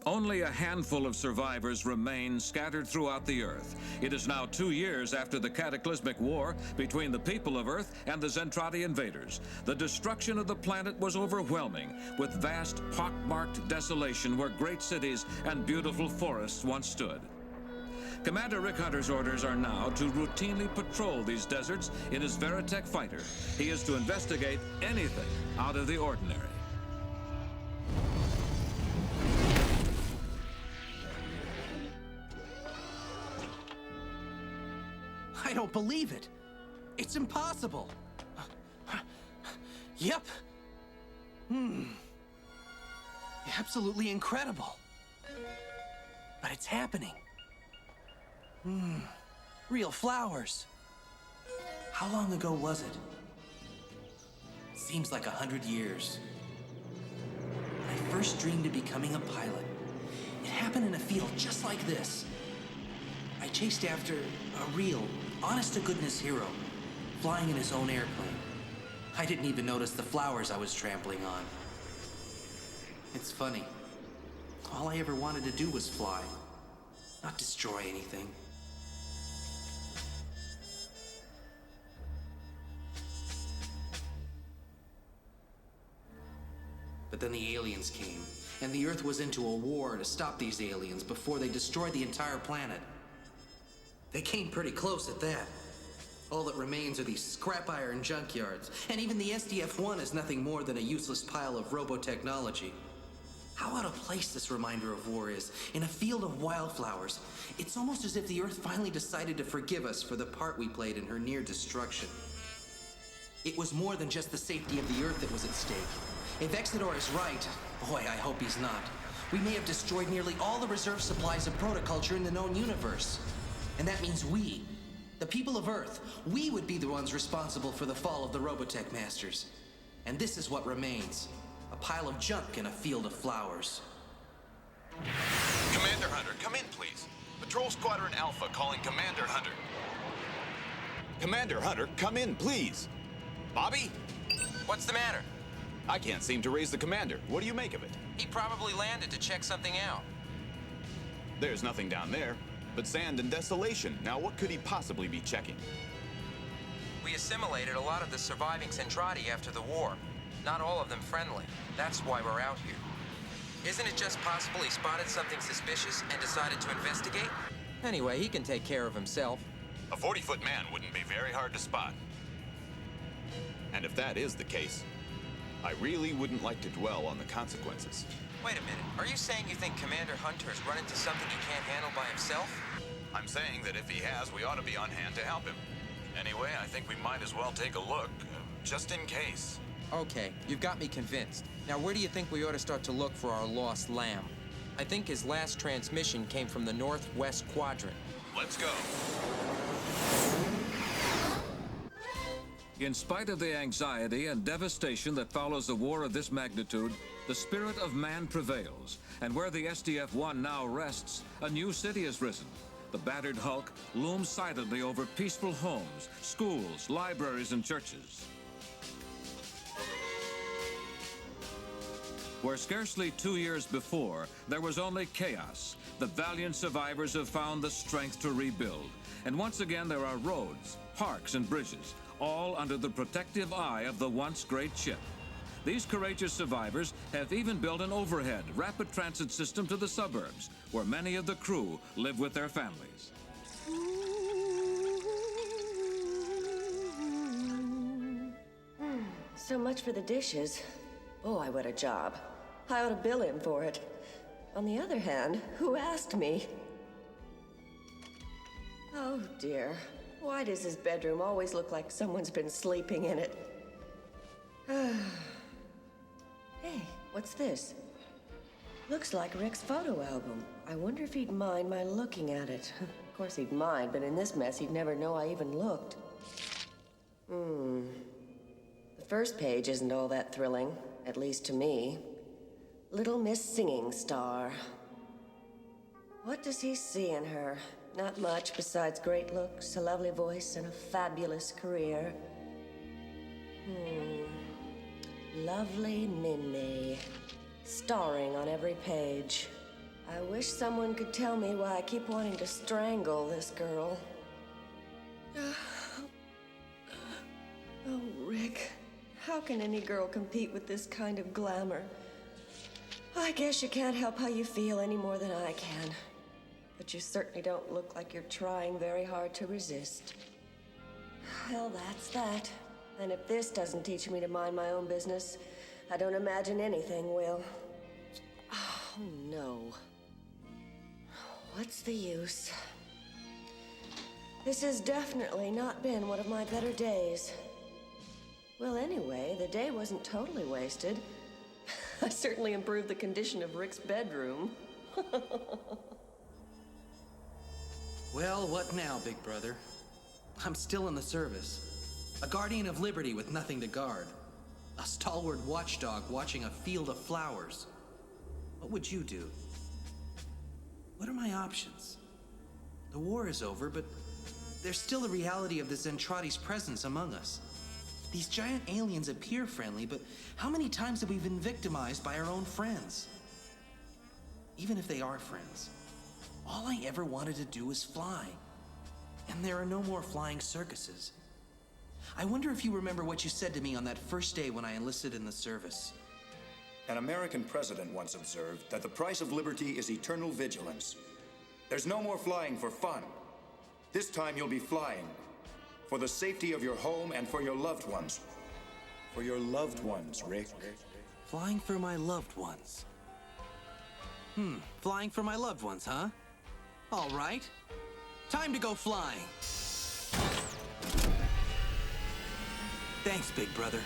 Only a handful of survivors remain scattered throughout the Earth. It is now 2 years after the cataclysmic war between the people of Earth and the Zentradi invaders. The destruction of the planet was overwhelming, with vast, pockmarked desolation where great cities and beautiful forests once stood. Commander Rick Hunter's orders are now to routinely patrol these deserts in his Veritech fighter. He is to investigate anything out of the ordinary. I don't believe it. It's impossible. Yep. Absolutely incredible. But it's happening. Real flowers. How long ago was it? Seems like 100 years. When I first dreamed of becoming a pilot, it happened in a field just like this. I chased after a real, honest-to-goodness hero, flying in his own airplane. I didn't even notice the flowers I was trampling on. It's funny. All I ever wanted to do was fly, not destroy anything. But then the aliens came, and the Earth was into a war to stop these aliens before they destroyed the entire planet. They came pretty close at that. All that remains are these scrap iron junkyards, and even the SDF-1 is nothing more than a useless pile of robotechnology. How out of place this reminder of war is. In a field of wildflowers, it's almost as if the Earth finally decided to forgive us for the part we played in her near destruction. It was more than just the safety of the Earth that was at stake. If Exodor is right, boy, I hope he's not, we may have destroyed nearly all the reserve supplies of protoculture in the known universe. And that means we, the people of Earth, we would be the ones responsible for the fall of the Robotech Masters. And this is what remains. A pile of junk in a field of flowers. Commander Hunter, come in, please. Patrol Squadron Alpha calling Commander Hunter. Commander Hunter, come in, please. Bobby? What's the matter? I can't seem to raise the commander. What do you make of it? He probably landed to check something out. There's nothing down there but sand and desolation. Now, what could he possibly be checking? We assimilated a lot of the surviving Zentradi after the war. Not all of them friendly. That's why we're out here. Isn't it just possible he spotted something suspicious and decided to investigate? Anyway, he can take care of himself. A 40-foot man wouldn't be very hard to spot. And if that is the case, I really wouldn't like to dwell on the consequences. Wait a minute. Are you saying you think Commander Hunter's run into something he can't handle by himself? I'm saying that if he has, we ought to be on hand to help him. Anyway, I think we might as well take a look, just in case. Okay, you've got me convinced. Now, where do you think we ought to start to look for our lost lamb? I think his last transmission came from the northwest quadrant. Let's go. In spite of the anxiety and devastation that follows a war of this magnitude, the spirit of man prevails, and where the SDF-1 now rests, a new city has risen. The battered hulk looms silently over peaceful homes, schools, libraries, and churches. Where scarcely 2 years before, there was only chaos, the valiant survivors have found the strength to rebuild. And once again, there are roads, parks, and bridges, all under the protective eye of the once great ship. These courageous survivors have even built an overhead, rapid transit system to the suburbs, where many of the crew live with their families. So much for the dishes. Boy, what a job. I ought to bill him for it. On the other hand, who asked me? Oh dear. Why does his bedroom always look like someone's been sleeping in it? Hey, what's this? Looks like Rick's photo album. I wonder if he'd mind my looking at it. Of course he'd mind, but in this mess he'd never know I even looked. The first page isn't all that thrilling, at least to me. Little Miss Singing Star. What does he see in her? Not much besides great looks, a lovely voice, and a fabulous career. Lovely Minnie. Starring on every page. I wish someone could tell me why I keep wanting to strangle this girl. Oh, Rick. How can any girl compete with this kind of glamour? I guess you can't help how you feel any more than I can. But you certainly don't look like you're trying very hard to resist. Well, that's that. And if this doesn't teach me to mind my own business, I don't imagine anything will. Oh, no. What's the use? This has definitely not been one of my better days. Well, anyway, the day wasn't totally wasted. I certainly improved the condition of Rick's bedroom. Well, what now, big brother? I'm still in the service. A guardian of liberty with nothing to guard. A stalwart watchdog watching a field of flowers. What would you do? What are my options? The war is over, but there's still the reality of the Zentradi's presence among us. These giant aliens appear friendly, but how many times have we been victimized by our own friends? Even if they are friends, all I ever wanted to do was fly. And there are no more flying circuses. I wonder if you remember what you said to me on that first day when I enlisted in the service. An American president once observed that the price of liberty is eternal vigilance. There's no more flying for fun. This time you'll be flying for the safety of your home and for your loved ones. For your loved ones, Rick. Flying for my loved ones. Flying for my loved ones, huh? All right. Time to go flying. Thanks, big brother.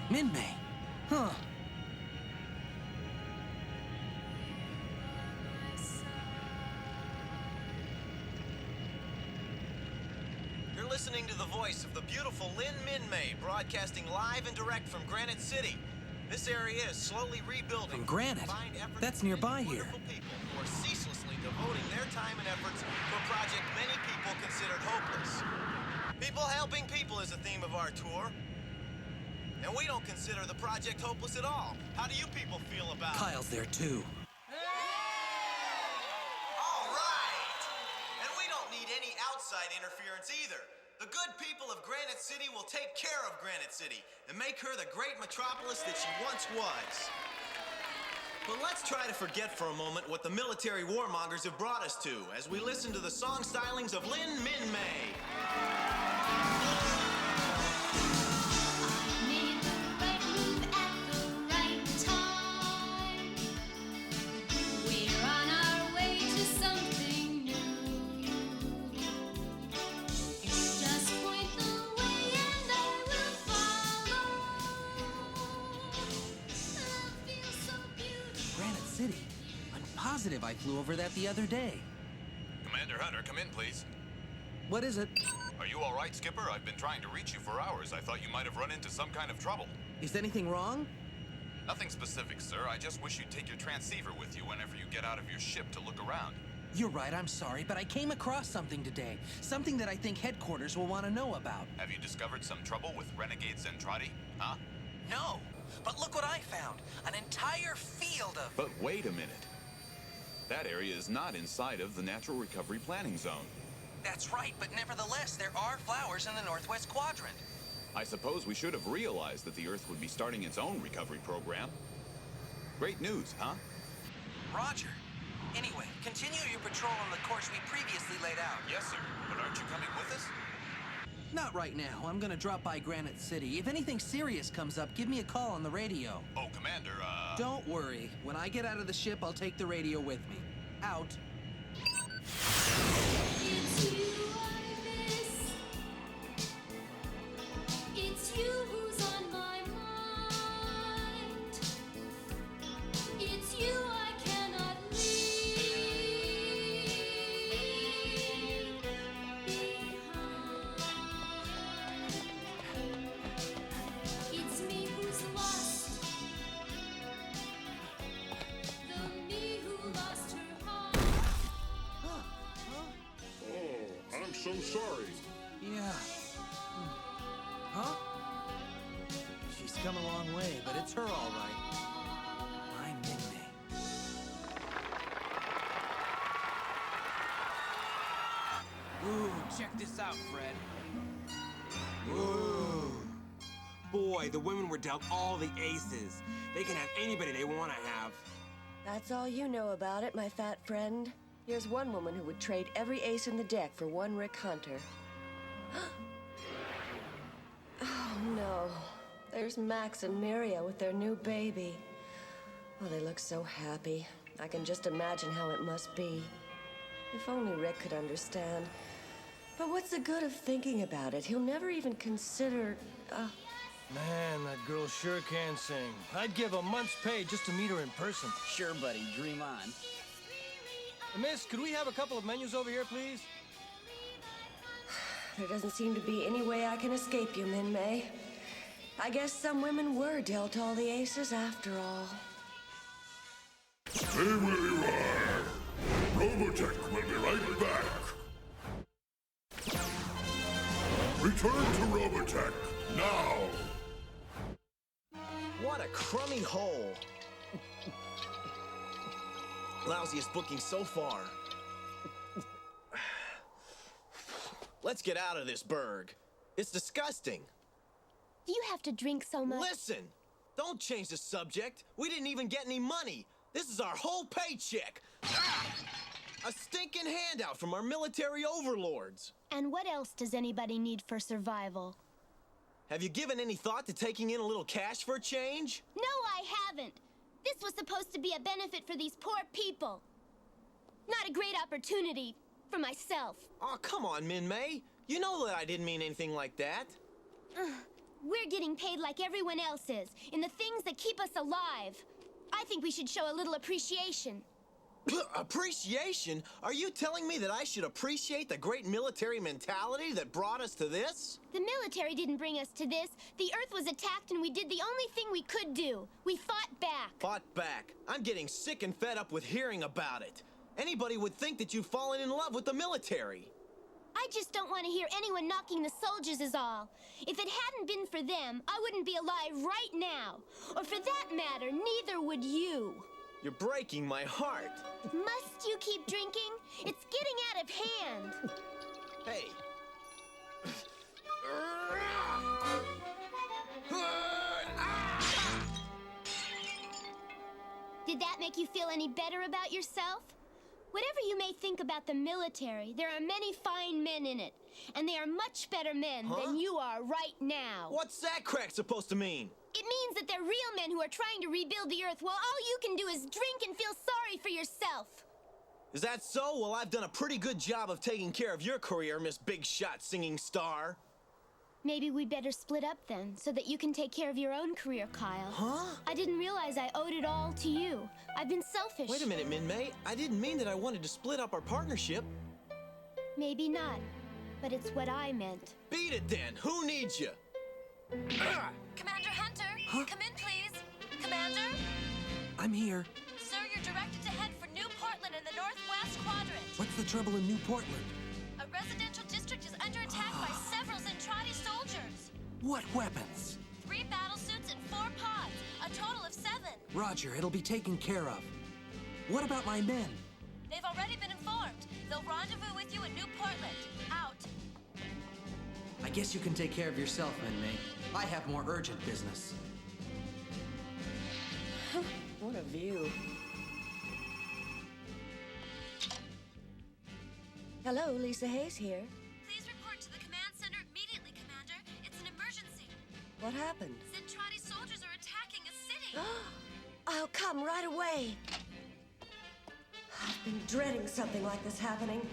Min-May. Huh. You're listening to the voice of the beautiful Lynn Min-May, broadcasting live and direct from Granite City. This area is slowly rebuilding. From Granite? That's nearby here. Wonderful people who are ceaselessly devoting their time and efforts to a project many people considered hopeless. People helping people is the theme of our tour. And we don't consider the project hopeless at all. How do you people feel about it? Kyle's there too. All right! And we don't need any outside interference either. The good people of Granite City will take care of Granite City and make her the great metropolis that she once was. But let's try to forget for a moment what the military warmongers have brought us to as we listen to the song stylings of Lynn Min-May. I flew over that the other day. Commander Hunter, come in, please. What is it? Are you all right, Skipper? I've been trying to reach you for hours. I thought you might have run into some kind of trouble. Is anything wrong? Nothing specific, sir. I just wish you'd take your transceiver with you whenever you get out of your ship to look around. You're right, I'm sorry, but I came across something today. Something that I think headquarters will want to know about. Have you discovered some trouble with Renegade Zentradi? Huh? No, but look what I found. An entire field of... But wait a minute. That area is not inside of the Natural Recovery Planning Zone. That's right, but nevertheless, there are flowers in the northwest quadrant. I suppose we should have realized that the Earth would be starting its own recovery program. Great news, huh? Roger. Anyway, continue your patrol on the course we previously laid out. Yes, sir. But aren't you coming with us? Not right now. I'm gonna drop by Granite City. If anything serious comes up, give me a call on the radio. Oh, Commander, Don't worry. When I get out of the ship, I'll take the radio with me. Out. It's you I miss. It's you who's on my mind. It's you I cannot leave behind. come a long way, but it's her all right. My Min-May. Ooh, check this out, Fred. Ooh. Boy, the women were dealt all the aces. They can have anybody they want to have. That's all you know about it, my fat friend. Here's one woman who would trade every ace in the deck for one Rick Hunter. Oh, no. There's Max and Miria with their new baby. Oh, they look so happy. I can just imagine how it must be. If only Rick could understand. But what's the good of thinking about it? He'll never even consider... Man, that girl sure can sing. I'd give a month's pay just to meet her in person. Sure, buddy. Dream on. Miss, could we have a couple of menus over here, please? There doesn't seem to be any way I can escape you, Min-May. I guess some women were dealt all the aces after all. Stay where you are. Robotech will be right back. Return to Robotech now. What a crummy hole. Lousiest booking so far. Let's get out of this burg. It's disgusting. Do you have to drink so much? Listen! Don't change the subject. We didn't even get any money. This is our whole paycheck. Ah! A stinking handout from our military overlords. And what else does anybody need for survival? Have you given any thought to taking in a little cash for a change? No, I haven't. This was supposed to be a benefit for these poor people. Not a great opportunity for myself. Oh, come on, Min-May. You know that I didn't mean anything like that. We're getting paid like everyone else is, in the things that keep us alive. I think we should show a little appreciation. Appreciation? Are you telling me that I should appreciate the great military mentality that brought us to this? The military didn't bring us to this. The Earth was attacked and we did the only thing we could do. We fought back. Fought back? I'm getting sick and fed up with hearing about it. Anybody would think that you've fallen in love with the military. I just don't want to hear anyone knocking the soldiers is all. If it hadn't been for them, I wouldn't be alive right now. Or for that matter, neither would you. You're breaking my heart. Must you keep drinking? It's getting out of hand. Hey. Did that make you feel any better about yourself? Whatever you may think about the military, there are many fine men in it. And they are much better men than you are right now. What's that crack supposed to mean? It means that they're real men who are trying to rebuild the Earth while all you can do is drink and feel sorry for yourself. Is that so? Well, I've done a pretty good job of taking care of your career, Miss Big Shot Singing Star. Maybe we'd better split up then, so that you can take care of your own career, Kyle. Huh? I didn't realize I owed it all to you. I've been selfish. Wait a minute, Min-May. I didn't mean that I wanted to split up our partnership. Maybe not, but it's what I meant. Beat it then. Who needs you? Commander Hunter, come in, please. Commander? I'm here. Sir, you're directed to head for New Portland in the northwest quadrant. What's the trouble in New Portland? A residential district is under attack by several Zentradi soldiers. What weapons? 3 battle suits and 4 pods, a total of 7. Roger, it'll be taken care of. What about my men? They've already been informed. They'll rendezvous with you in New Portland. Out. I guess you can take care of yourself, Min-May. I have more urgent business. What a view. Hello, Lisa Hayes here. Please report to the command center immediately, Commander. It's an emergency. What happened? Zentradi soldiers are attacking a city. I'll come right away. I've been dreading something like this happening.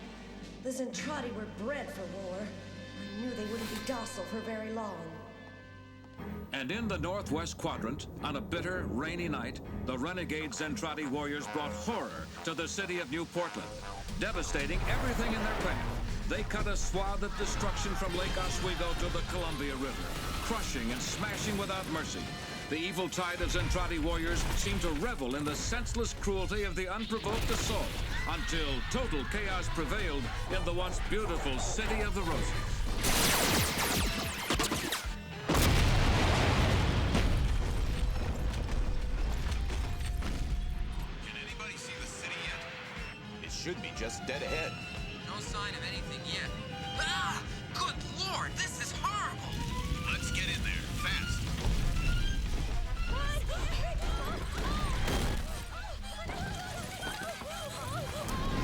The Zentradi were bred for war. I knew they wouldn't be docile for very long. And in the northwest quadrant, on a bitter, rainy night, the renegade Zentradi warriors brought horror to the city of New Portland, devastating everything in their path. They cut a swath of destruction from Lake Oswego to the Columbia River, crushing and smashing without mercy. The evil tide of Zentradi warriors seemed to revel in the senseless cruelty of the unprovoked assault until total chaos prevailed in the once beautiful City of the Roses. should be just dead ahead. No sign of anything yet. Ah! Good Lord, this is horrible! Let's get in there, fast.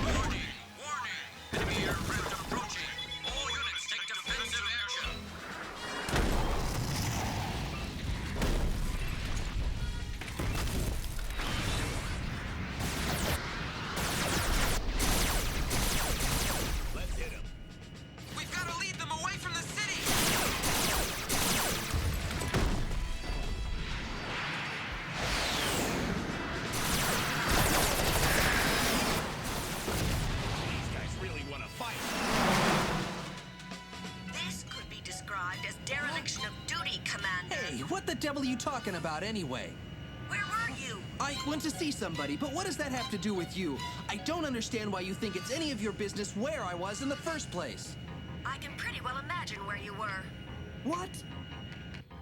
Warning! Warning! Enemy aircraft approaching! All units take defensive action! Let's hit him. We've got to lead them away from the city! These guys really want to fight. This could be described as dereliction of duty, Commander. Hey, what the devil are you talking about anyway? Where were you? I went to see somebody, but what does that have to do with you? I don't understand why you think it's any of your business where I was in the first place. I can pretty well imagine where you were. What?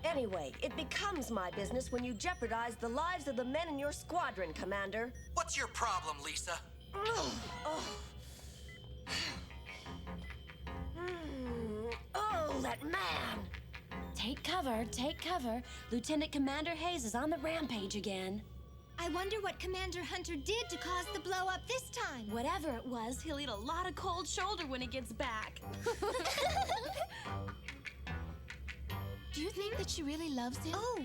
Anyway, it becomes my business when you jeopardize the lives of the men in your squadron, Commander. What's your problem, Lisa? Oh, that man! Take cover, take cover. Lieutenant Commander Hayes is on the rampage again. I wonder what Commander Hunter did to cause the blow up this time. Whatever it was, he'll eat a lot of cold shoulder when he gets back. Do you think that she really loves him? Oh,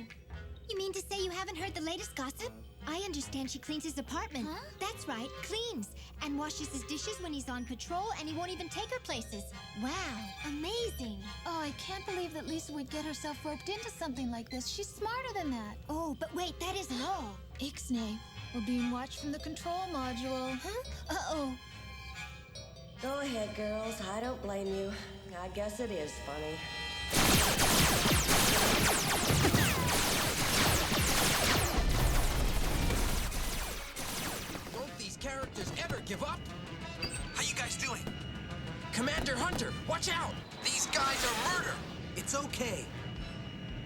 you mean to say you haven't heard the latest gossip? I understand she cleans his apartment. Huh? That's right, cleans. And washes his dishes when he's on patrol, and he won't even take her places. Wow, amazing. Oh, I can't believe that Lisa would get herself roped into something like this. She's smarter than that. Oh, but wait, that isn't all. Ixnay, we're being watched from the control module. Huh? Uh-oh. Go ahead, girls. I don't blame you. I guess it is funny. Won't these characters ever give up? How you guys doing? Commander Hunter, watch out! These guys are murder! It's okay.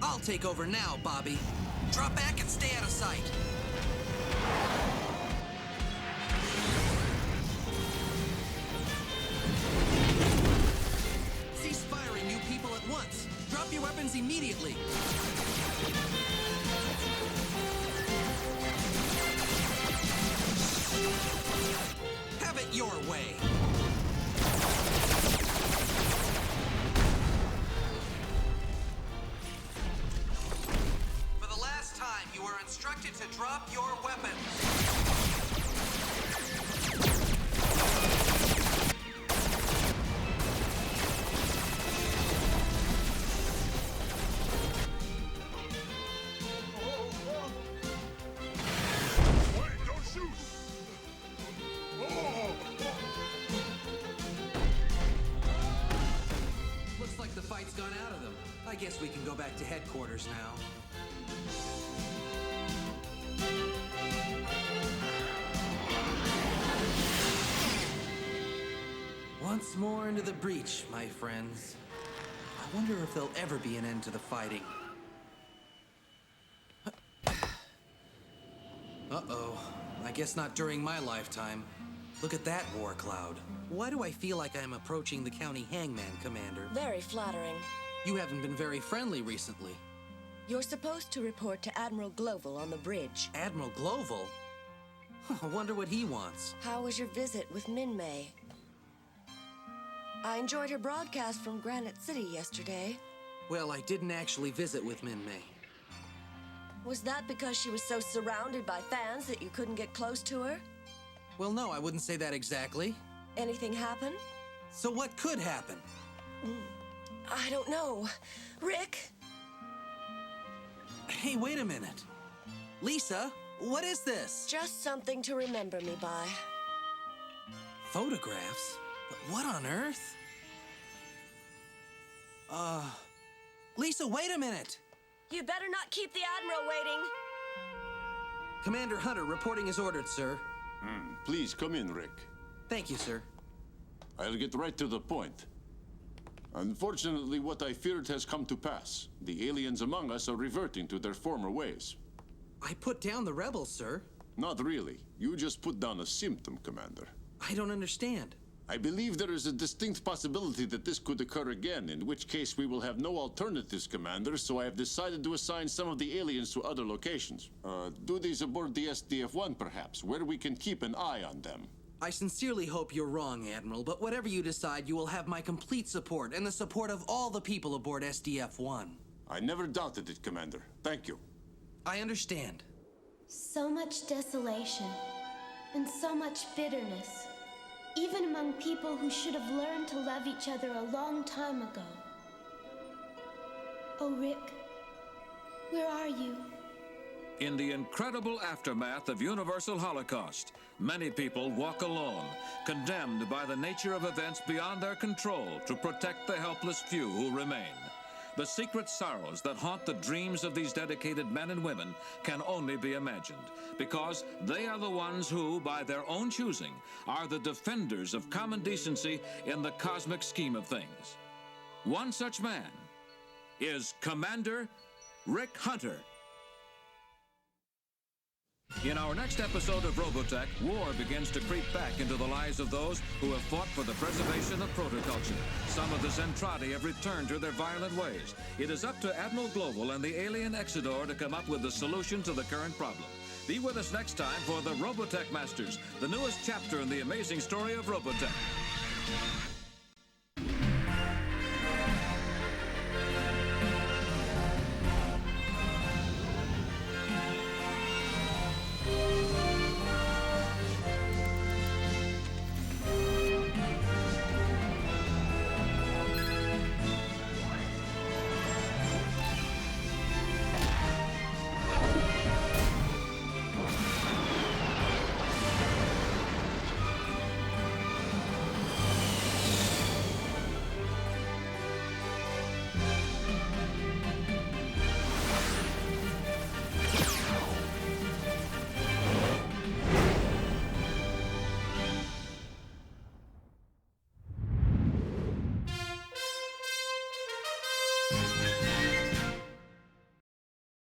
I'll take over now, Bobby. Drop back and stay out of sight. Cease firing, you people, at once. Drop your weapons immediately. Have it your way. For the last time, you are instructed to drop your weapons. Wait, don't shoot! Oh! Looks like the fight's gone out of them. I guess we can go back to headquarters now. Once more into the breach, my friends. I wonder if there'll ever be an end to the fighting. Uh-oh. I guess not during my lifetime. Look at that war cloud. Why do I feel like I'm approaching the county hangman, Commander? Very flattering. You haven't been very friendly recently. You're supposed to report to Admiral Gloval on the bridge. Admiral Gloval? I wonder what he wants. How was your visit with Min May? I enjoyed her broadcast from Granite City yesterday. Well, I didn't actually visit with Min May. Was that because she was so surrounded by fans that you couldn't get close to her? Well, no, I wouldn't say that exactly. Anything happen? So what could happen? I don't know. Rick? Hey, wait a minute. Lisa, what is this? Just something to remember me by. Photographs? But what on earth? Lisa, wait a minute! You better not keep the Admiral waiting. Commander Hunter reporting as ordered, sir. Please come in, Rick. Thank you, sir. I'll get right to the point. Unfortunately, what I feared has come to pass. The aliens among us are reverting to their former ways. I put down the rebels, sir. Not really. You just put down a symptom, Commander. I don't understand. I believe there is a distinct possibility that this could occur again, in which case we will have no alternatives, Commander, so I have decided to assign some of the aliens to other locations. Duties aboard the SDF-1, perhaps, where we can keep an eye on them. I sincerely hope you're wrong, Admiral, but whatever you decide, you will have my complete support and the support of all the people aboard SDF-1. I never doubted it, Commander. Thank you. I understand. So much desolation, and so much bitterness, even among people who should have learned to love each other a long time ago. Oh, Rick, where are you? In the incredible aftermath of universal Holocaust, many people walk alone, condemned by the nature of events beyond their control to protect the helpless few who remain. The secret sorrows that haunt the dreams of these dedicated men and women can only be imagined, because they are the ones who, by their own choosing, are the defenders of common decency in the cosmic scheme of things. One such man is Commander Rick Hunter. In our next episode of Robotech, war begins to creep back into the lives of those who have fought for the preservation of protoculture. Some of the Zentradi have returned to their violent ways. It is up to Admiral Global and the alien Exodor to come up with the solution to the current problem. Be with us next time for the Robotech Masters, the newest chapter in the amazing story of Robotech.